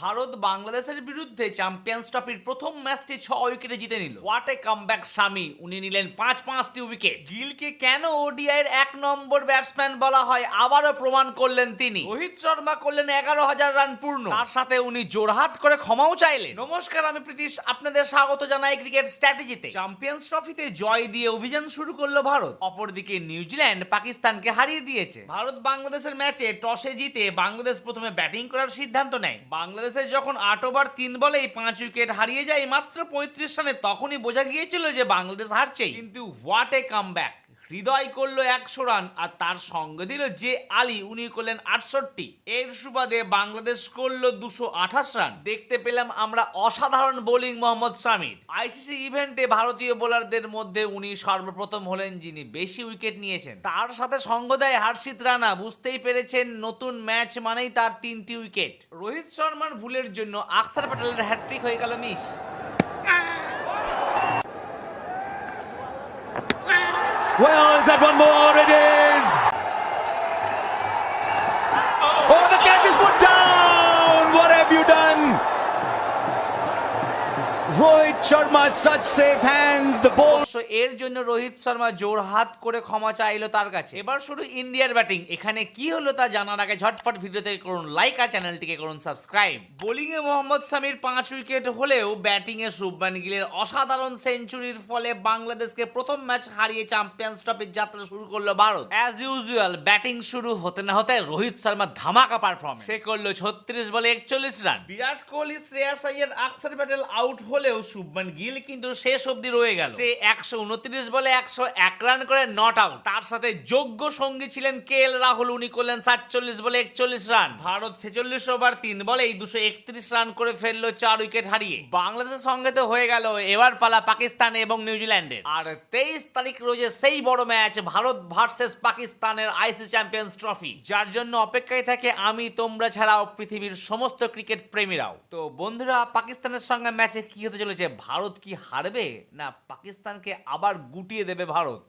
ভারত বাংলাদেশের বিরুদ্ধে চ্যাম্পিয়ন্স ট্রফির প্রথম ম্যাচটি 6 উইকেটে জিতে নিল। হোয়াট এ কামব্যাক শামি, উনি নিলেন পাঁচটি উইকেট। গিলকে কেন ওডিআই এর 1 নম্বর ব্যাটসম্যান বলা হয় আবারও প্রমাণ করলেন তিনি। রোহিত শর্মা করলেন 11,000 রান পূর্ণ, তার সাথে উনি জোরহাত করে ক্ষমাও চাইলেন। নমস্কার, আমি প্রীতিশ, আপনাদের স্বাগত জানাই ক্রিকেট স্ট্র্যাটেজিতে। চ্যাম্পিয়ন্স ট্রফিতে জয় দিয়ে অভিযান শুরু করলো ভারত। অপরদিকে নিউজিল্যান্ড পাকিস্তানকে হারিয়ে দিয়েছে। ভারত বাংলাদেশের ম্যাচে টসে জিতে বাংলাদেশ প্রথমে ব্যাটিং করার সিদ্ধান্ত নেয়। বাংলাদেশের যখন 8 ওভার 3 বলেই 5 উইকেট হারিয়ে যায় মাত্র 35 রানে, তখনই বোঝা গিয়েছিল যে বাংলাদেশ হারছেই। কিন্তু হোয়াট এ কামব্যাক! হৃদয় করলো 100 রান আর তার সঙ্গে দিল যে আলী, উনি করলেন 68। এর সুবাদে বাংলাদেশ করলো 228 রান। দেখতে পেলাম আমরা অসাধারণ বোলিং মোহাম্মদ শামির। আইসিসি ইভেন্টে ভারতীয় বোলারদের মধ্যে উনি সর্বপ্রথম হলেন যিনি বেশি উইকেট নিয়েছেন। তার সাথে সঙ্গ দেয় হর্ষিত রানা। বুঝতেই পেরেছেন নতুন ম্যাচ মানেই তার 3টি উইকেট। রোহিত শর্মার ভুলের জন্য আকসার প্যাটেলের হ্যাটট্রিক হয়ে গেল miss. Well, is that one more? It is! Oh, the catch is put down! What have you done? Rohit Sharma, such safe hands, the ball. এর জন্য রোহিত শর্মা জোর হাত করে ক্ষমা চাইলো তার কাছে। এবার শুরু ইন্ডিয়ার ব্যাটিং। এখানে কি হলো তা জানার আগে ঝটপট ভিডিওতে করুন লাইক আর চ্যানেলটিকে করুন সাবস্ক্রাইব। বোলিং এ মোহাম্মদ শামির 5 উইকেট হলেও ব্যাটিং এ শুভমান গিলের অসাধারণ সেঞ্চুরির ফলে বাংলাদেশকে প্রথম ম্যাচ হারিয়ে চ্যাম্পিয়ন্স ট্রফির যাত্রা শুরু করলো ভারত। অ্যাজ ইউজুয়াল ব্যাটিং শুরু হতে না হতে রোহিত শর্মা ধামাকা পারফরম্যান্স। সে করলো 36 বলে 41 রান। বিরাট কোহলি, শ্রেয়াস আইয়ার, আকসার প্যাটেল আউট হলেও শুভমান গিল কিন্তু শেষ অবধি রয়ে গেল। সে 129 বলে 101 রান করে নট আউট। তার সাথে যোগ্য সঙ্গী ছিলেন কেএল রাহুল, উনি করলেন 47 বলে 41 রান। ভারত 46 ওভার 3 বলেই 231 রান করে ফেললো 4 উইকেট হারিয়ে। বাংলাদেশের সঙ্গে তো হয়ে গেল, এবার পালা পাকিস্তান এবং নিউজিল্যান্ডের। আর 23 তারিখ রোজে সেই বড় ম্যাচ ভারত ভার্সেস পাকিস্তানের আইসিসি চ্যাম্পিয়ন্স ট্রফি, যার জন্য অপেক্ষায় থাকে আমি, তোমরা ছাড়াও পৃথিবীর সমস্ত ক্রিকেট প্রেমীরাও। তো বন্ধুরা, পাকিস্তানের সঙ্গে ম্যাচে কি হতে চলেছে? ভারত কি হারবে, না পাকিস্তানকে আবার গুটিয়ে দেবে ভারত?